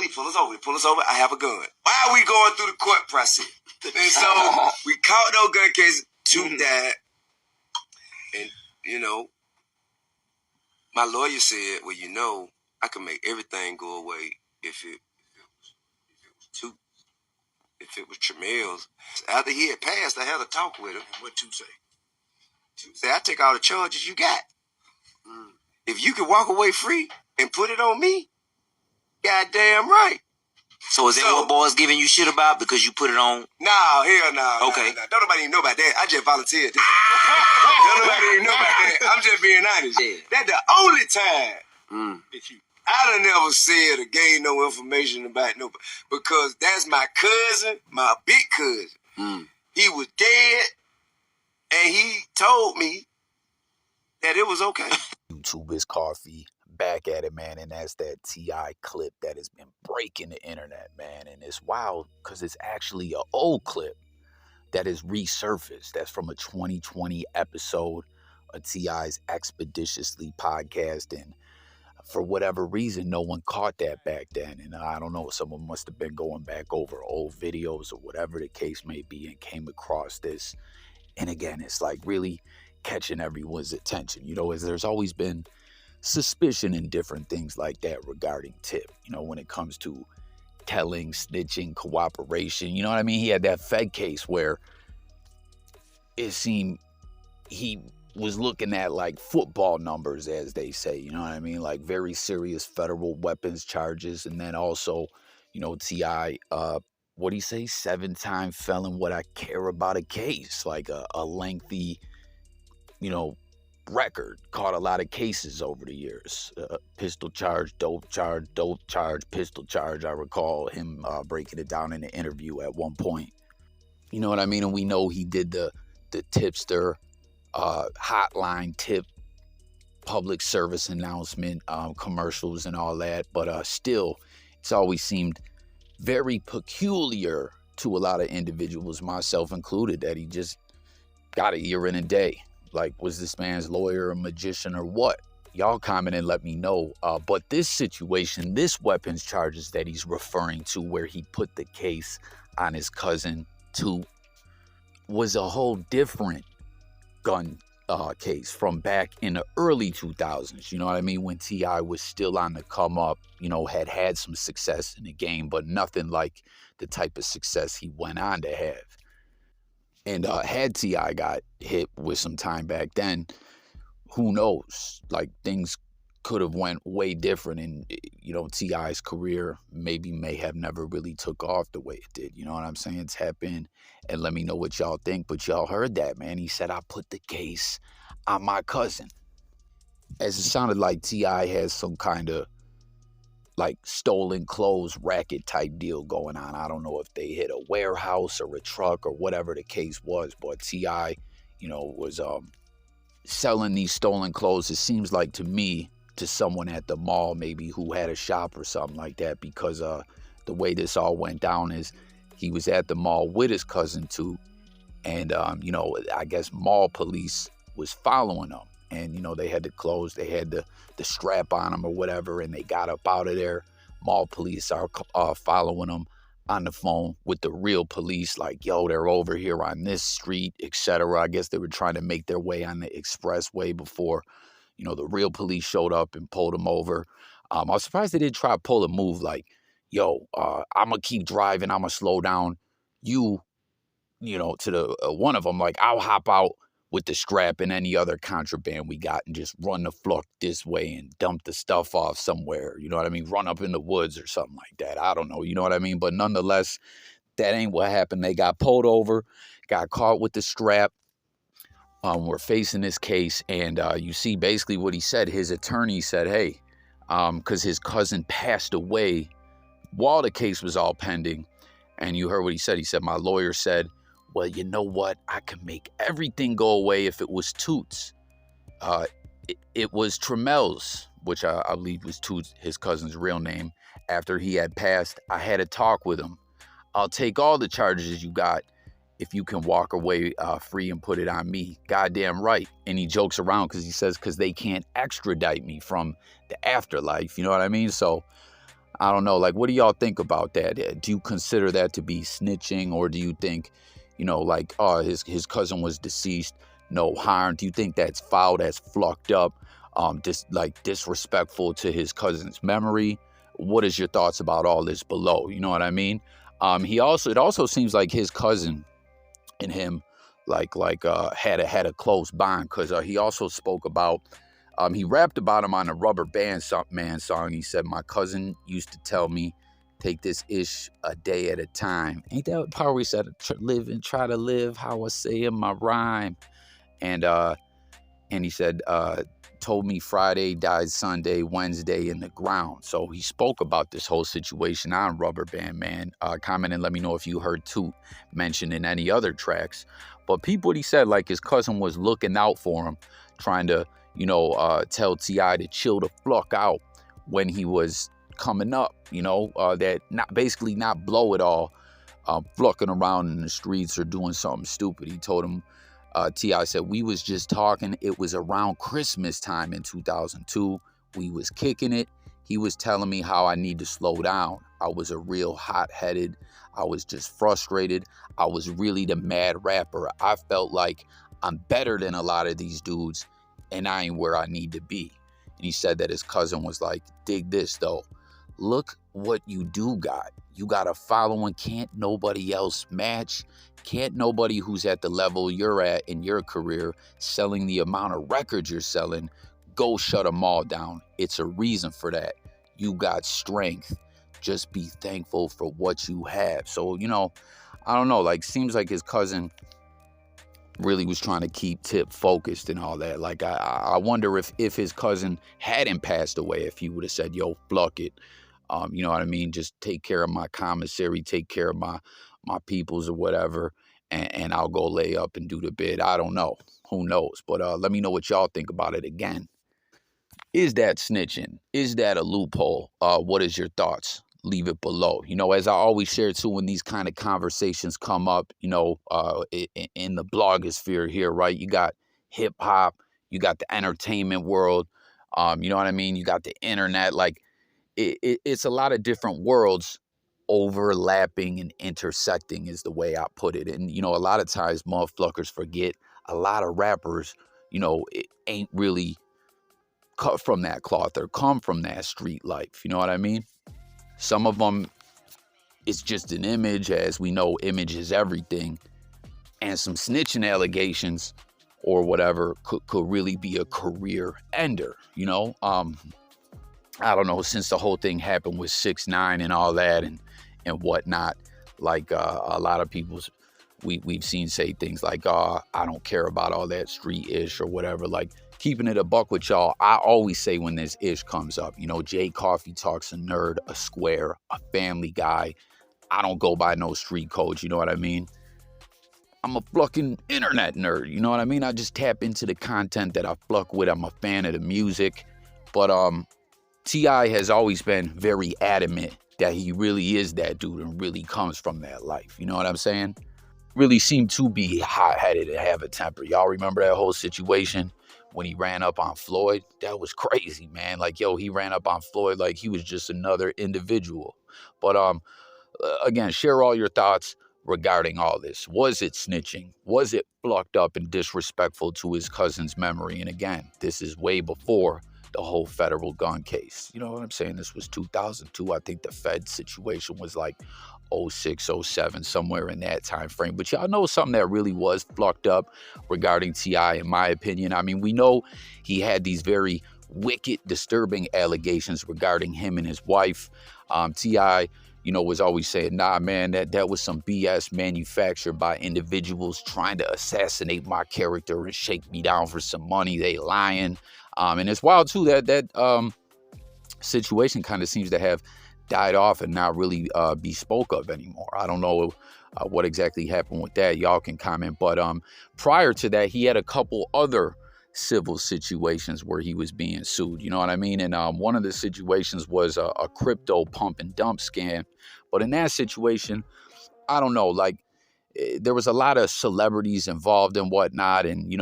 pull us over. I have a gun. Why are we going through the court process? And so we caught no gun cases. 2 died. And, you know, my lawyer said, well, you know, I can make everything go away if it was Tramel's. After he had passed, I had a talk with him. What to say? To say, I take all the charges you got. If you can walk away free and put it on me, goddamn right. So is that what boys giving you shit about because you put it on? No, hell no. Okay. No. Don't nobody even know about that. I just volunteered. Don't nobody even know about that. I'm just being honest. Yeah. That's the only time that I done never said or gave no information about nobody. Because that's my cousin, my big cousin. He was dead, and he told me that it was okay. YouTube is Coffee. Back at it, man, and that's that T.I. clip that has been breaking the internet, man, and it's wild because it's actually an old clip that is resurfaced. That's from a 2020 episode of T.I.'s Expeditiously podcast, and for whatever reason, no one caught that back then, and I don't know, someone must have been going back over old videos or whatever the case may be and came across this, and again, it's like really catching everyone's attention, you know, as there's always been suspicion and different things like that regarding Tip, you know, when it comes to telling, snitching, cooperation, you know what I mean? He had that Fed case where it seemed he was looking at like football numbers, as they say, you know what I mean? Like very serious federal weapons charges. And then also, you know, T.I., what'd he say? 7-time felon, what I care about a case, like a lengthy, you know, record, caught a lot of cases over the years. Pistol charge, dope charge, pistol charge. I recall him breaking it down in an interview at one point. You know what I mean? And we know he did the tipster hotline tip public service announcement commercials and all that. But still, it's always seemed very peculiar to a lot of individuals, myself included, that he just got a year in a day. Like, was this man's lawyer a magician or what? Y'all comment and let me know. But this situation, this weapons charges that he's referring to where he put the case on his cousin too, was a whole different gun case from back in the early 2000s. You know what I mean? When T.I. was still on the come up, you know, had some success in the game, but nothing like the type of success he went on to have. And had T.I. got hit with some time back then, who knows? Like, things could have went way different, and, you know, T.I.'s career may have never really took off the way it did. You know what I'm saying? Tap in and let me know what y'all think. But y'all heard that, man. He said, I put the case on my cousin. As it sounded like T.I. has some kind of like stolen clothes racket type deal going on. I don't know if they hit a warehouse or a truck or whatever the case was, but T.I., you know, was selling these stolen clothes. It seems like to me, to someone at the mall maybe who had a shop or something like that, because the way this all went down is he was at the mall with his cousin too, and you know, I guess mall police was following them. And, you know, they had the clothes, they had the strap on them or whatever, and they got up out of there. Mall police are following them on the phone with the real police, like, yo, they're over here on this street, etc. I guess they were trying to make their way on the expressway before, you know, the real police showed up and pulled them over. I was surprised they didn't try to pull a move like, yo, I'm going to keep driving, I'm going to slow down. You know, to the one of them, like, I'll hop out with the strap and any other contraband we got and just run the floor this way and dump the stuff off somewhere. You know what I mean? Run up in the woods or something like that. I don't know. You know what I mean? But nonetheless, that ain't what happened. They got pulled over, got caught with the strap. We're facing this case. And you see basically what he said. His attorney said, hey, because his cousin passed away while the case was all pending. And you heard what he said. He said, my lawyer said, well, you know what? I could make everything go away if it was Toots. It was Tramel's, which I believe was Toots, his cousin's real name. After he had passed, I had a talk with him. I'll take all the charges you got if you can walk away free and put it on me. Goddamn right. And he jokes around because he says, because they can't extradite me from the afterlife. You know what I mean? So I don't know. Like, what do y'all think about that? Do you consider that to be snitching, or do you think, like, oh, his cousin was deceased, no harm? Do you think that's foul, that's flucked up, disrespectful to his cousin's memory? What is your thoughts about all this below? You know what I mean? It also seems like his cousin and him had a close bond, because he also spoke about he rapped about him on a Rubber Band Man song. He said, my cousin used to tell me, take this ish a day at a time. Ain't that part where he said, live and try to live how I say in my rhyme? And he said, told me Friday, died Sunday, Wednesday in the ground. So he spoke about this whole situation on Rubber Band Man. Comment and let me know if you heard Toot mentioned in any other tracks. But people, he said, like, his cousin was looking out for him, trying to, tell T.I. to chill the fuck out when he was coming up, that not blow it all, flucking around in the streets or doing something stupid. He told him, T.I. said, we was just talking. It was around Christmas time in 2002. We was kicking it. He was telling me how I need to slow down. I was a real hot-headed. I was just frustrated. I was really the mad rapper. I felt like I'm better than a lot of these dudes, and I ain't where I need to be. And he said that his cousin was like, dig this, though. Look what you do got. You got a following can't nobody else match. Can't nobody who's at the level you're at in your career, selling the amount of records you're selling, go shut them all down. It's a reason for that. You got strength. Just be thankful for what you have. So, I don't know. Like, seems like his cousin really was trying to keep Tip focused and all that. Like, I wonder if his cousin hadn't passed away, if he would have said, yo, fluck it. You know what I mean? Just take care of my commissary, take care of my peoples or whatever, and I'll go lay up and do the bid. I don't know. Who knows? But let me know what y'all think about it again. Is that snitching? Is that a loophole? What is your thoughts? Leave it below. As I always share too, when these kind of conversations come up, in the blogosphere here, right? You got hip hop, you got the entertainment world, you know what I mean? You got the internet. Like, it's a lot of different worlds overlapping and intersecting is the way I put it. And, a lot of times motherfuckers forget a lot of rappers, it ain't really cut from that cloth or come from that street life. You know what I mean? Some of them, it's just an image. As we know, image is everything. And some snitching allegations or whatever could really be a career ender, I don't know, since the whole thing happened with 6ix9ine and all that and whatnot, like a lot of people's, we've seen say things like, I don't care about all that street ish or whatever. Like, keeping it a buck with y'all, I always say when this ish comes up, Jay Coffee Talks a nerd, a square, a family guy. I don't go by no street codes, you know what I mean? I'm a fucking internet nerd, you know what I mean? I just tap into the content that I fuck with. I'm a fan of the music. But T.I. has always been very adamant that he really is that dude and really comes from that life. You know what I'm saying? Really seemed to be hot-headed and have a temper. Y'all remember that whole situation when he ran up on Floyd? That was crazy, man. Like, yo, he ran up on Floyd like he was just another individual. But again, share all your thoughts regarding all this. Was it snitching? Was it plucked up and disrespectful to his cousin's memory? And again, this is way before the whole federal gun case. You know what I'm saying? This was 2002. I think the Fed situation was like 06, 07, somewhere in that time frame. But y'all know something that really was plucked up regarding T.I., in my opinion. I mean, we know he had these very wicked, disturbing allegations regarding him and his wife. T.I., was always saying, nah, man, that was some BS manufactured by individuals trying to assassinate my character and shake me down for some money. They lying. And it's wild, too, that situation kind of seems to have died off and not really be spoke of anymore. I don't know what exactly happened with that. Y'all can comment. But prior to that, he had a couple other civil situations where he was being sued. You know what I mean? And one of the situations was a crypto pump and dump scam. But in that situation, I don't know, like, there was a lot of celebrities involved and whatnot. And,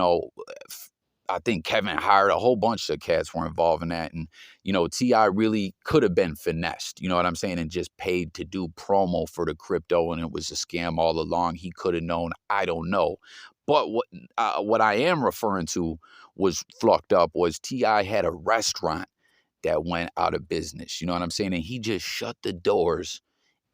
I think Kevin hired a whole bunch of cats were involved in that. And, you know, T.I. really could have been finessed, you know what I'm saying, and just paid to do promo for the crypto, and it was a scam all along. He could have known. I don't know. But what I am referring to was fucked up was T.I. had a restaurant that went out of business, you know what I'm saying? And he just shut the doors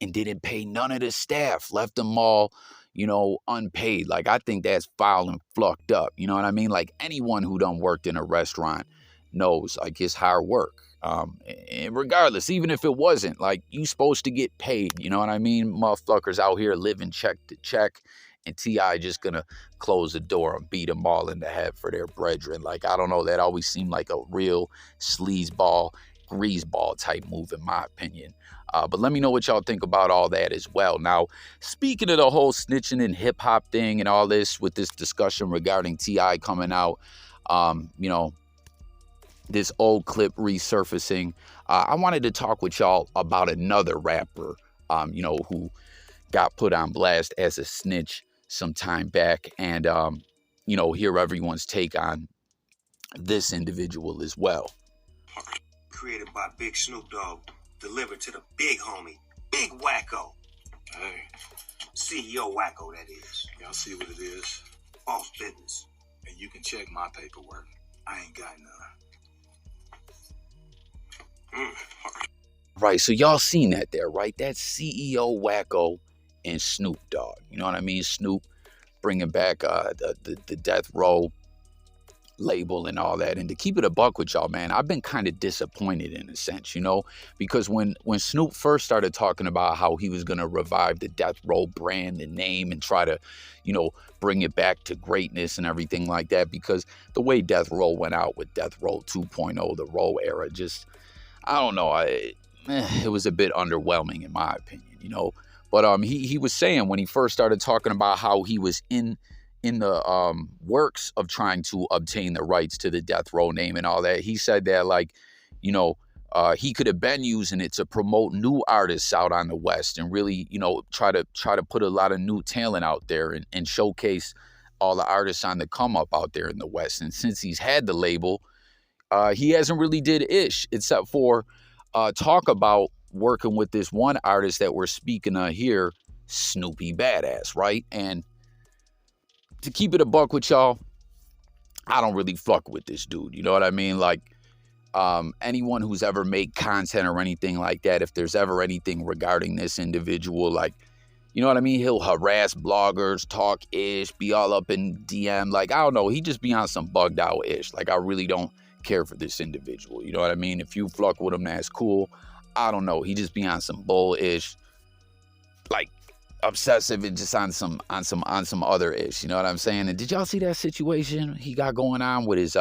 and didn't pay none of the staff, left them all, you know, unpaid. Like, I think that's foul and fucked up. You know what I mean? Like, anyone who done worked in a restaurant knows, like, it's hard work. And regardless, even if it wasn't, like, you supposed to get paid. You know what I mean? Motherfuckers out here living check to check, and T.I. just gonna close the door and beat them all in the head for their brethren. Like, I don't know, that always seemed like a real sleazeball, greaseball type move, in my opinion. But let me know what y'all think about all that as well. Now, speaking of the whole snitching and hip-hop thing and all this, with this discussion regarding T.I. coming out, you know, this old clip resurfacing, I wanted to talk with y'all about another rapper, you know, who got put on blast as a snitch some time back, and, you know, hear everyone's take on this individual as well. Created by Big Snoop Dogg, delivered to the big homie, Big Wacko. Hey. CEO Wacko, that is. Y'all see what it is? False business. And you can check my paperwork. I ain't got none. Right, so y'all seen that there, right? That's CEO Wacko and Snoop Dogg. You know what I mean? Snoop bringing back the Death Row label and all that. And to keep it a buck with y'all, man, I've been kind of disappointed in a sense, you know, because when Snoop first started talking about how he was going to revive the Death Row brand, the name, and try to, you know, bring it back to greatness and everything like that, because the way Death Row went out with Death Row 2.0, the Row era, just, I don't know, it was a bit underwhelming in my opinion, you know. But he was saying when he first started talking about how he was in the works of trying to obtain the rights to the Death Row name and all that, he said that, like, you know, he could have been using it to promote new artists out on the West and really, you know, try to put a lot of new talent out there and showcase all the artists on the come up out there in the West. And since he's had the label, he hasn't really did ish except for talk about working with this one artist that we're speaking of here, Snoopybadazz, right? And to keep it a buck with y'all, I don't really fuck with this dude. You know what I mean? Like, anyone who's ever made content or anything like that, if there's ever anything regarding this individual, like, you know what I mean? He'll harass bloggers, talk ish, be all up in DM. Like, I don't know. He just be on some bugged out ish. Like, I really don't care for this individual. You know what I mean? If you fuck with him, that's cool. I don't know. He just be on some bull ish, like, obsessive and just on some other ish, you know what I'm saying? And did y'all see that situation he got going on with his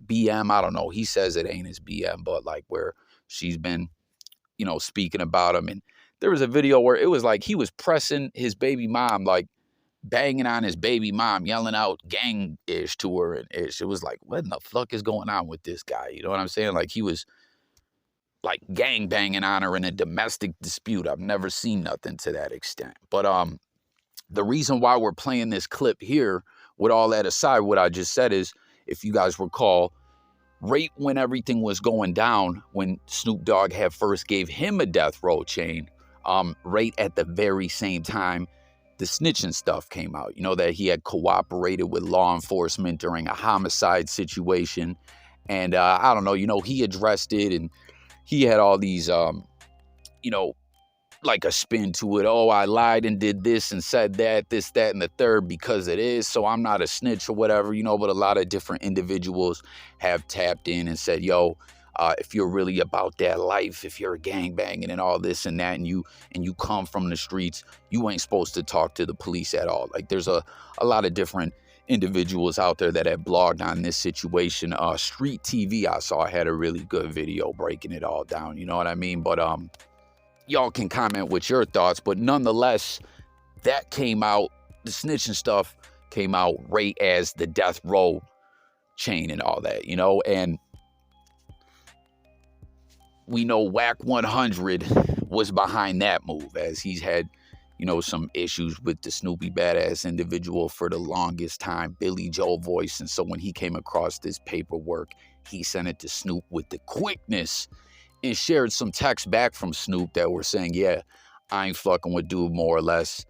BM? I don't know. He says it ain't his BM, but like where she's been, you know, speaking about him. And there was a video where it was like he was pressing his baby mom, like banging on his baby mom, yelling out gang ish to her and ish. It was like, what in the fuck is going on with this guy? You know what I'm saying? Like he was like gang banging on her in a domestic dispute. I've never seen nothing to that extent. But the reason why we're playing this clip here, with all that aside, what I just said is, if you guys recall, right when everything was going down, when Snoop Dogg had first gave him a Death Row chain, right at the very same time, the snitching stuff came out. You know, that he had cooperated with law enforcement during a homicide situation. And I don't know, you know, he addressed it and he had all these, you know, like a spin to it. Oh, I lied and did this and said that, this, that, and the third because it is. So I'm not a snitch or whatever, you know, but a lot of different individuals have tapped in and said, yo, if you're really about that life, if you're gangbanging and all this and that, and you come from the streets, you ain't supposed to talk to the police at all. Like there's a lot of different individuals out there that have blogged on this situation. Street TV I saw had a really good video breaking it all down, you know what I mean? But y'all can comment with your thoughts, but nonetheless, that came out, the snitching stuff came out right as the Death Row chain and all that, you know, and we know Whack 100 was behind that move, as he's had, you know, some issues with the Snoopybadazz individual for the longest time, Billy Joe voice. And so when he came across this paperwork, he sent it to Snoop with the quickness and shared some texts back from Snoop that were saying, yeah, I ain't fucking with dude, more or less.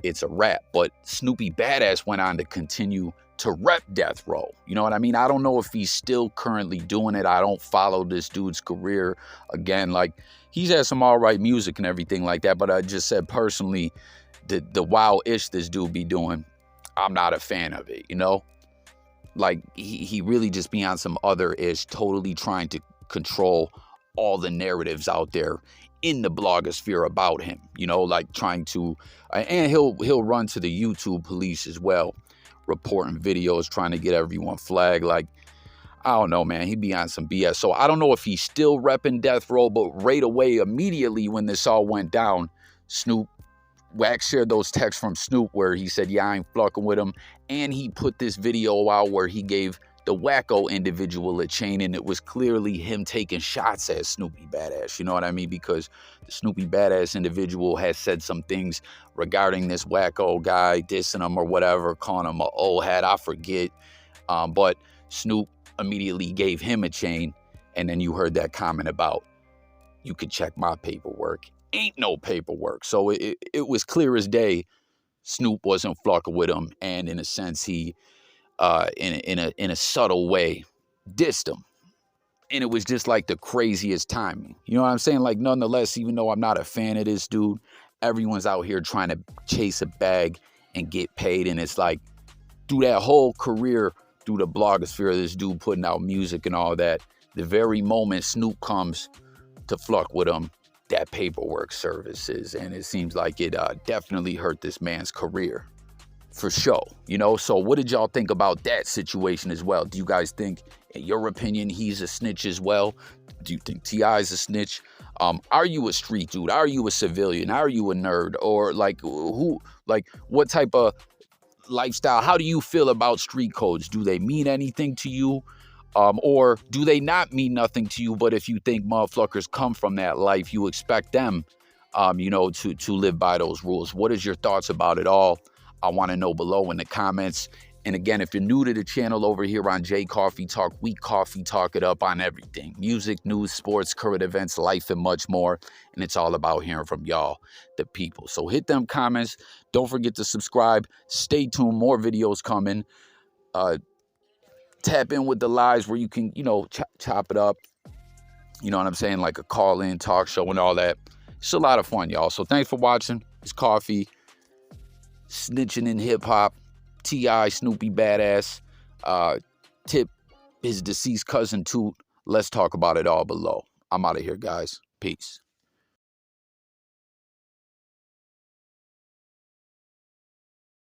It's a rap. But Snoopybadazz went on to continue to rep Death Row. You know what I mean? I don't know if he's still currently doing it. I don't follow this dude's career. Again, like, he's had some all right music and everything like that, but I just said personally, the wild-ish this dude be doing, I'm not a fan of it, you know? Like, he really just be on some other ish, totally trying to control all the narratives out there in the blogosphere about him, you know, like trying to, and he'll run to the YouTube police as well, reporting videos, trying to get everyone flagged. Like, I don't know, man, he be on some BS. So I don't know if he's still repping Death Row, but right away, immediately when this all went down, Wax shared those texts from Snoop where he said, yeah, I ain't fucking with him. And he put this video out where he gave the Wacko individual a chain, and it was clearly him taking shots at Snoopybadazz. You know what I mean? Because the Snoopybadazz individual has said some things regarding this Wacko guy, dissing him or whatever, calling him an old hat, I forget. But Snoop immediately gave him a chain, and then you heard that comment about, you could check my paperwork. Ain't no paperwork. So it was clear as day Snoop wasn't fucking with him, and in a sense he in a subtle way dissed him. And it was just like the craziest timing. You know what I'm saying? Like, nonetheless, even though I'm not a fan of this dude, everyone's out here trying to chase a bag and get paid. And it's like, through that whole career, through the blogosphere of this dude putting out music and all that, the very moment Snoop comes to fuck with him, that paperwork services, and it seems like it definitely hurt this man's career for sure, you know? So what did y'all think about that situation as well? Do you guys think, in your opinion, he's a snitch as well? Do you think T.I. is a snitch? Are you a street dude? Are you a civilian? Are you a nerd? Or like what type of lifestyle? How do you feel about street codes? Do they mean anything to you? Or do they not mean nothing to you, but if you think motherfuckers come from that life, you expect them, you know, to live by those rules? What is your thoughts about it all? I want to know below in the comments. And again, if you're new to the channel over here on J Coffee Talk, we coffee talk it up on everything. Music, news, sports, current events, life, and much more. And it's all about hearing from y'all, the people. So hit them comments. Don't forget to subscribe. Stay tuned. More videos coming. Tap in with the lives where you can, you know, chop it up. You know what I'm saying? Like a call-in talk show and all that. It's a lot of fun, y'all. So thanks for watching. It's Coffee. Snitching in hip-hop. T.I. Snoopybadazz. Tip his deceased cousin Toot. Let's talk about it all below. I'm out of here, guys. Peace.